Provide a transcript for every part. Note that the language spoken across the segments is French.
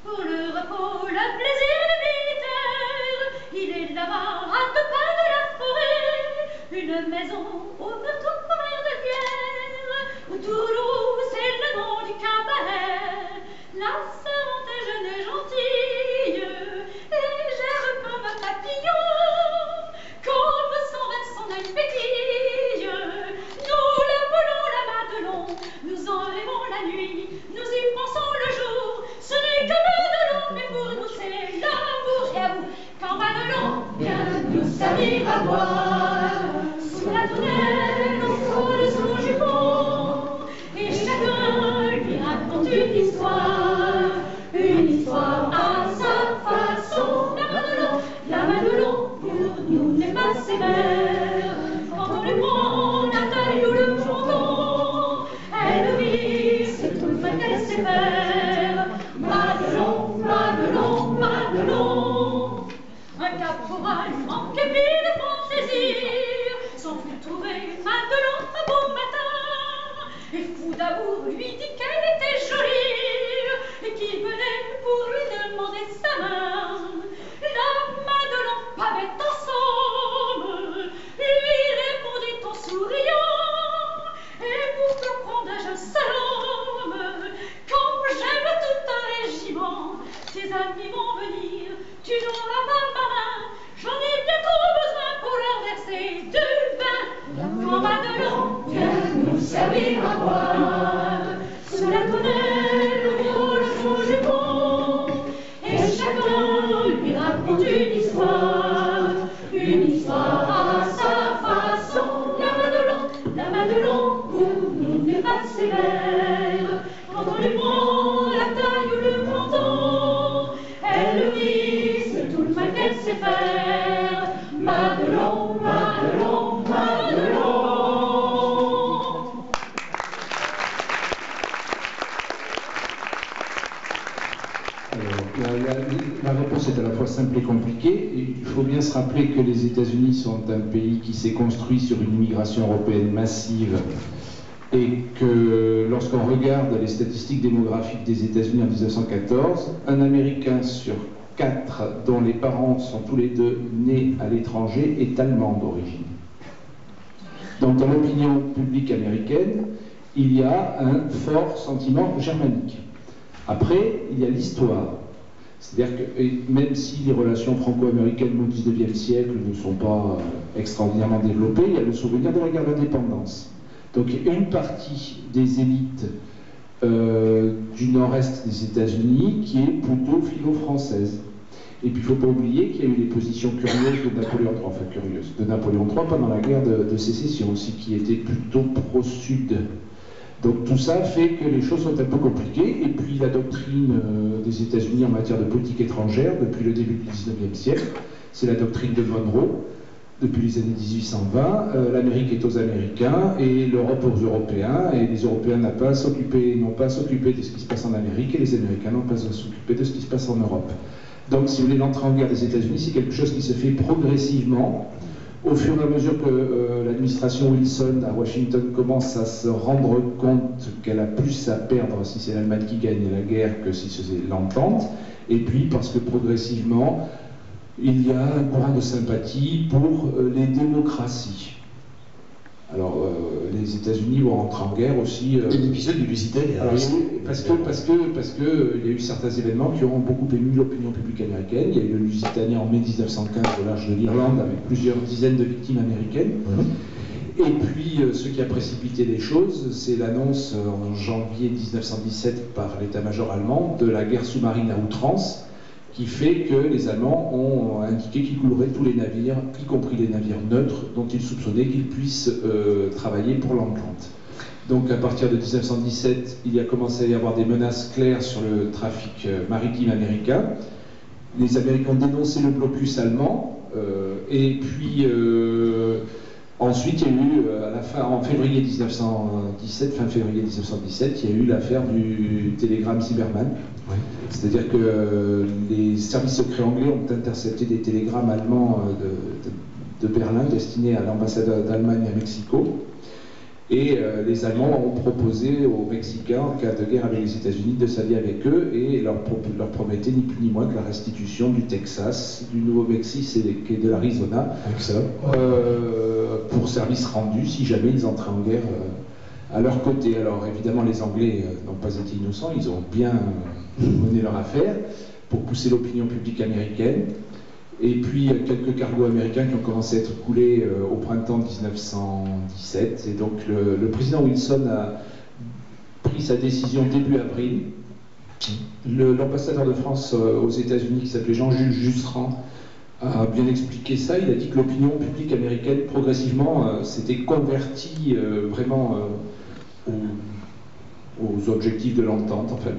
Pour le repos, le plaisir de 8 heures, il est là-bas à 2 pas de la forêt, une maison au meurtre de guerre, où Toulouse est le nom du cabaret. La servante est jeune et gentille, légère comme un papillon, comme son œil pétille. Nous la volons la Madelon, nous enlevons la nuit, nous y pensons le jour. Ce n'est que Madelon, mais pour nous c'est l'amour. Et à vous, quand Madelon vient nous servir à boire, sous la tonnelle, au fond de son jupon, et chacun lui raconte une histoire à sa façon. La Madelon, pour nous n'est pas sévère. Quand on lui prend la taille ou le fronton, elle rit, c'est tout le mal qu'elle sait faire. Madelon, Madelon, Madelon. Un caporal en képi de fantaisie s'en fut trouver Madelon un beau matin, et fou d'amour lui dit qu'elle était jolie et qu'il venait pour lui demander sa main. La Madelon, pas bête en somme, lui répondit en souriant: et pour que prendrai-je un seul homme, quand j'aime tout un régiment? Tes amis vont venir, tu n'auras pas ma main, j'en ai bientôt besoin pour leur verser du vin. Quand Madelon vient nous servir à boire, sous la tonnelle ou le fond jupon, et chacun lui raconte une histoire à sa façon. La Madelon, pour nous n'est pas sévère. Quand on lui prend la taille ou le menton, elle rit, c'est tout le mal qu'elle sait faire. Madelon, Madelon, Madelon. La réponse est à la fois simple et compliquée. Il faut bien se rappeler que les États-Unis sont un pays qui s'est construit sur une immigration européenne massive, et que lorsqu'on regarde les statistiques démographiques des États-Unis en 1914, un Américain sur 4 dont les parents sont tous les deux nés à l'étranger est allemand d'origine. Donc dans l'opinion publique américaine, il y a un fort sentiment germanique. Après, il y a l'histoire. C'est-à-dire que même si les relations franco-américaines au XIXe siècle ne sont pas extraordinairement développées, il y a le souvenir de la guerre d'indépendance. Donc il y a une partie des élites du nord-est des États-Unis qui est plutôt philo-française. Et puis il ne faut pas oublier qu'il y a eu des positions curieuses de Napoléon III, enfin curieuses, de Napoléon III pendant la guerre de sécession aussi, qui était plutôt pro-sud. Donc tout ça fait que les choses sont un peu compliquées, et puis la doctrine des États-Unis en matière de politique étrangère, depuis le début du XIXe siècle, c'est la doctrine de Monroe, depuis les années 1820, l'Amérique est aux Américains, et l'Europe aux Européens, et les Européens n'ont pas à s'occuper de ce qui se passe en Amérique, et les Américains n'ont pas à s'occuper de ce qui se passe en Europe. Donc si vous voulez, l'entrée en guerre des États-Unis, c'est quelque chose qui se fait progressivement, au fur et à mesure que l'administration Wilson à Washington commence à se rendre compte qu'elle a plus à perdre si c'est l'Allemagne qui gagne la guerre que si c'est l'entente, et puis parce que progressivement, il y a un courant de sympathie pour les démocraties. Alors, les États-Unis vont rentrer en guerre aussi. L'épisode du Lusitanie. Parce que il y a eu certains événements qui ont beaucoup ému l'opinion publique américaine. Il y a eu le Lusitanie en mai 1915 au large de l'Irlande avec plusieurs dizaines de victimes américaines. Et puis, ce qui a précipité les choses, c'est l'annonce en janvier 1917 par l'état-major allemand de la guerre sous-marine à outrance, qui fait que les Allemands ont indiqué qu'ils couleraient tous les navires, y compris les navires neutres, dont ils soupçonnaient qu'ils puissent travailler pour l'Entente. Donc à partir de 1917, il y a commencé à y avoir des menaces claires sur le trafic maritime américain. Les Américains ont dénoncé le blocus allemand, et puis ensuite il y a eu, en février 1917, fin février 1917, il y a eu l'affaire du télégramme Zimmermann. Oui. C'est-à-dire que les services secrets anglais ont intercepté des télégrammes allemands de Berlin destinés à l'ambassade d'Allemagne à Mexico. Et les Allemands ont proposé aux Mexicains, en cas de guerre avec les États-Unis, de s'allier avec eux et leur promettaient ni plus ni moins que la restitution du Texas, du Nouveau-Mexique et de l'Arizona pour service rendu si jamais ils entraient en guerre à leur côté. Alors évidemment, les Anglais n'ont pas été innocents, ils ont bien mené leur affaire pour pousser l'opinion publique américaine. Et puis quelques cargos américains qui ont commencé à être coulés au printemps 1917. Et donc le président Wilson a pris sa décision début avril. L'ambassadeur de France aux États-Unis, qui s'appelait Jean-Jules Jusserand, a bien expliqué ça. Il a dit que l'opinion publique américaine, progressivement, s'était convertie vraiment aux objectifs de l'entente. Enfin,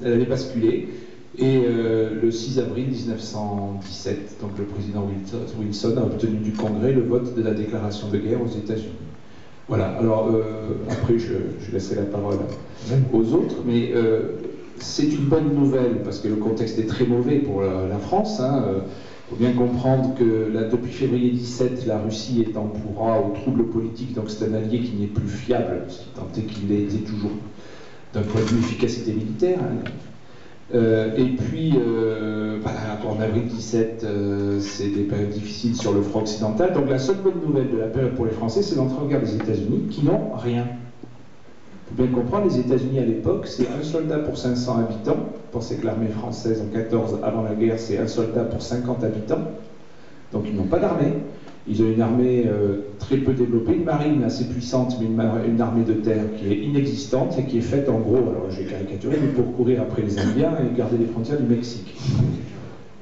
elle avait basculé. Et le 6 avril 1917, donc le président Wilson a obtenu du Congrès le vote de la déclaration de guerre aux États-Unis. Voilà, alors après je laisserai la parole aux autres, mais c'est une bonne nouvelle parce que le contexte est très mauvais pour la France. Il faut bien comprendre que là, depuis février 17, la Russie est en proie aux troubles politiques, donc c'est un allié qui n'est plus fiable, tant est qu'il l'ait été toujours d'un point de vue efficacité militaire. Et puis, en avril 17, c'est des périodes difficiles sur le front occidental. Donc la seule bonne nouvelle de la période pour les Français, c'est l'entrée en guerre des États-Unis, qui n'ont rien. Il faut bien comprendre, les États-Unis à l'époque, c'est un soldat pour 500 habitants. Pensez que l'armée française en 14, avant la guerre, c'est un soldat pour 50 habitants. Donc ils n'ont pas d'armée. Ils ont une armée très peu développée, une marine assez puissante, mais une armée de terre qui est inexistante et qui est faite en gros, alors j'ai caricaturé, mais pour courir après les Indiens et garder les frontières du Mexique.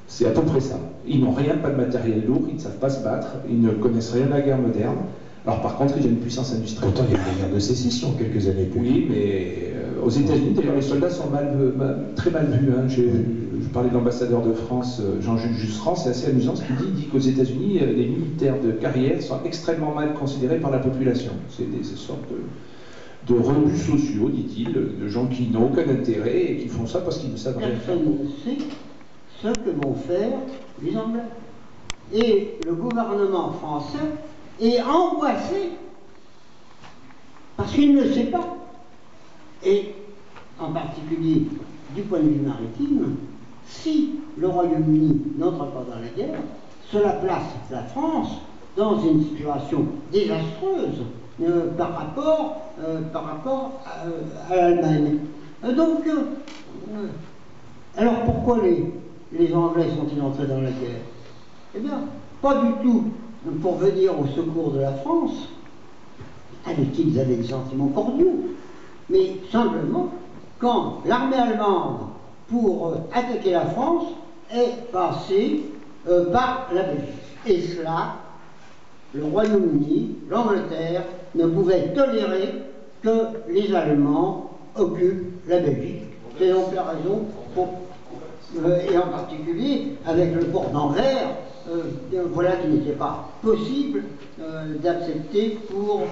C'est à peu près ça. Ils n'ont rien, pas de matériel lourd, ils ne savent pas se battre, ils ne connaissent rien de la guerre moderne. Alors par contre, il y a une puissance industrielle. Pourtant, il y a eu une guerre de sécession quelques années plus. Oui, mais aux États-Unis, d'ailleurs, les soldats sont très mal vus. Je parlais de l'ambassadeur de France, Jean-Jules Jusserand, c'est assez amusant ce qu'il dit. Il dit qu'aux États-Unis, les militaires de carrière sont extrêmement mal considérés par la population. C'est des sortes de rebuts sociaux, dit-il, de gens qui n'ont aucun intérêt et qui font ça parce qu'ils ne savent rien faire. Personne ne sait ce que vont faire les Anglais. Et le gouvernement français est angoissé parce qu'il ne sait pas. Et en particulier du point de vue maritime, si le Royaume-Uni n'entre pas dans la guerre, cela place la France dans une situation désastreuse par rapport à l'Allemagne. Donc, alors pourquoi les Anglais sont-ils entrés dans la guerre? Eh bien, pas du tout pour venir au secours de la France, avec qui ils avaient des sentiments cordiaux, mais simplement quand l'armée allemande, pour attaquer la France, est passée par la Belgique. Et cela, le Royaume-Uni, l'Angleterre, ne pouvaient tolérer que les Allemands occupent la Belgique. C'est donc la raison pour, et en particulier avec le port d'Anvers, voilà qui n'était pas possible d'accepter pour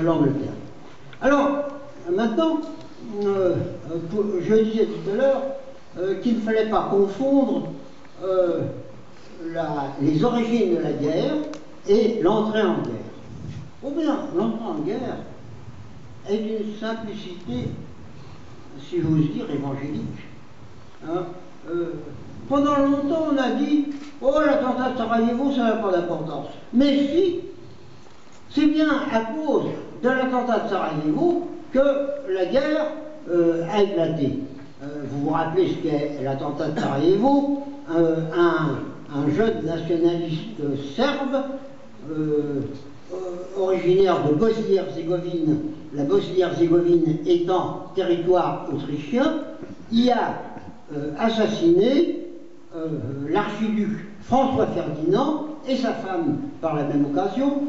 l'Angleterre. Alors, maintenant, je disais tout à l'heure qu'il ne fallait pas confondre les origines de la guerre et l'entrée en guerre. Ou bien, l'entrée en guerre est d'une simplicité, si j'ose dire, évangélique. Pendant longtemps, on a dit « Oh, l'attentat de Sarajevo, ça n'a pas d'importance. » Mais si, c'est bien à cause de l'attentat de Sarajevo que la guerre a éclaté. Vous vous rappelez ce qu'est l'attentat de Sarajevo? Un jeune nationaliste serbe, originaire de Bosnie-Herzégovine, la Bosnie-Herzégovine étant territoire autrichien, y a assassiné l'archiduc François Ferdinand et sa femme par la même occasion,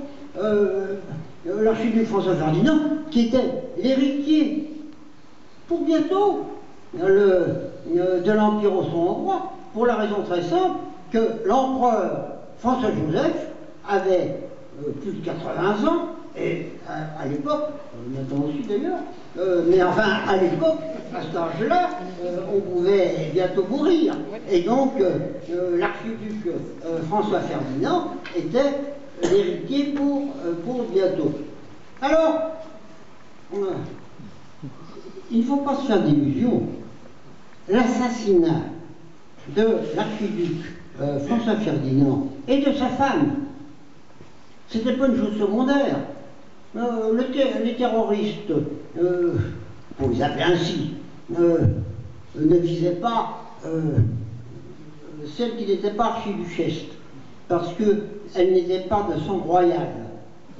l'archiduc François Ferdinand qui était l'héritier pour bientôt de l'Empire austro-hongrois, pour la raison très simple que l'empereur François-Joseph avait plus de 80 ans, et à l'époque, maintenant aussi d'ailleurs, mais enfin à l'époque, à cet âge-là, on pouvait bientôt mourir. Et donc l'archiduc François Ferdinand était l'héritier pour bientôt. Alors, il ne faut pas se faire d'illusions. L'assassinat de l'archiduc François Ferdinand et de sa femme, c'était pas une chose secondaire. Les terroristes, pour les appeler ainsi, ne visaient pas celle qui n'était pas archiduchesse, parce qu'elle n'était pas de sang royal,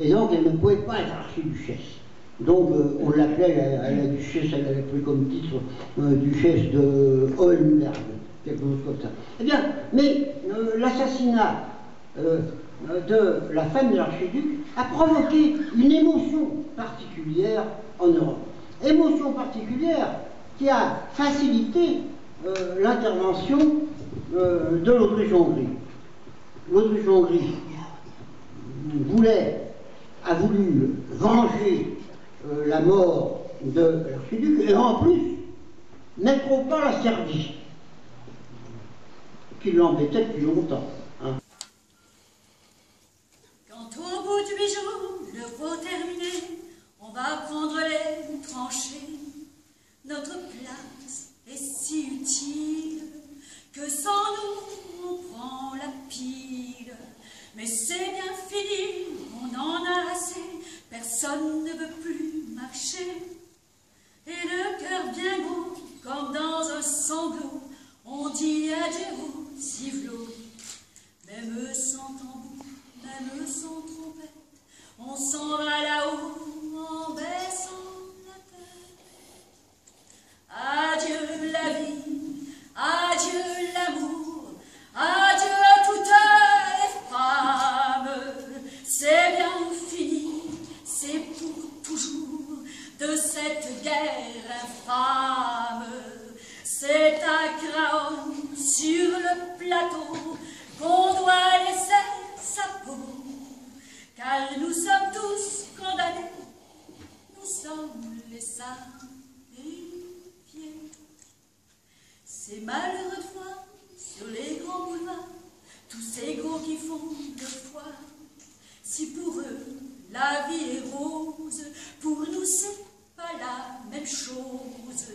et donc elle ne pouvait pas être archiduchesse. Donc on l'appelait à la duchesse, elle avait pris comme titre duchesse de Hohenberg, quelque chose comme ça. Eh bien, mais l'assassinat de la femme de l'archiduc a provoqué une émotion particulière en Europe. Émotion particulière qui a facilité l'intervention de l'Autriche-Hongrie. L'Autriche-Hongrie a voulu venger la mort de l'archiduc et en plus mettre au pas la Serbie, qui l'embêtait depuis longtemps. Hein. Quand au bout du bijou, le pot terminé, on va prendre les tranchées. Notre place est si utile que sans nous on prend la pile. Mais c'est bien fini, on en a assez, personne ne veut plus marcher. Et le cœur bien beau, comme dans un sanglot, on dit adieu au civelot. Même sans tambour, même sans trompette, on s'en va là-haut en baissant la tête. Adieu la vie, adieu l'amour, adieu à toutes les femmes. C'est bien fini, c'est pour toujours de cette guerre infâme. C'est à Craonne, sur le plateau, qu'on doit laisser sa peau, car nous sommes tous condamnés, nous sommes les sacrifiés. Ces malheureux de foi sur les grands boulevards, tous ces gros qui font le foie, si pour eux la vie est rose, pour nous c'est pas la même chose.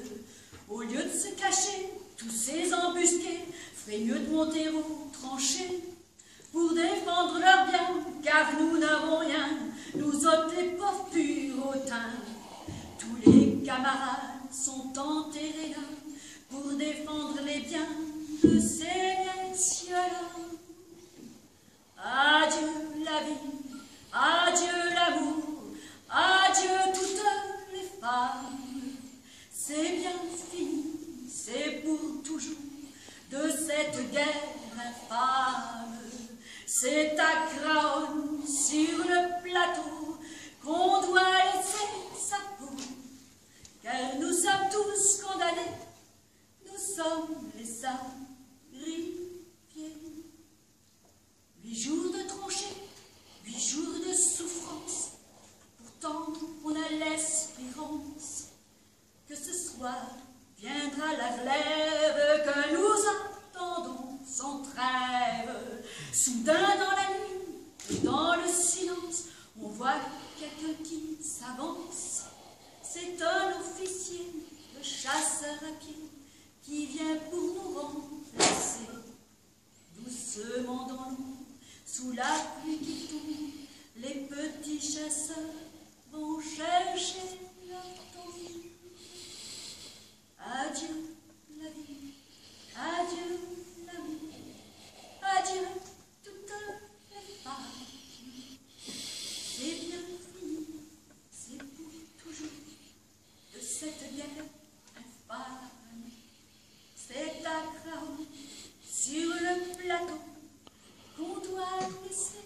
Au lieu de se cacher, tous ces embusqués feraient mieux de monter aux tranchées pour défendre leurs biens, car nous n'avons rien, nous autres les pauvres purotins. Tous les camarades sont enterrés là pour défendre les biens de ces messieurs-là. Adieu la vie, adieu l'amour, adieu toutes les femmes. C'est bien fini, c'est pour toujours de cette guerre infâme. C'est à Craonne, sur le plateau, qu'on doit laisser sa peau, car nous sommes tous condamnés, nous sommes les sacrifiés. 8 jours de tranchée, 8 jours de souffrance, pourtant on a l'espérance que ce soir viendra la relève, que nous attendons sans trêve. Soudain dans la nuit et dans le silence, on voit quelqu'un qui s'avance. C'est un officier, le chasseur à pied, qui vient pour nous remplacer. Doucement dans l'eau, sous la pluie qui tombe, les petits chasseurs vont chercher leur tombe. Adieu la vie, adieu l'amour, adieu toutes les femmes. C'est bien fini, c'est pour toujours de cette guerre infâme. C'est à Craonne, sur le plateau, qu'on doit laisser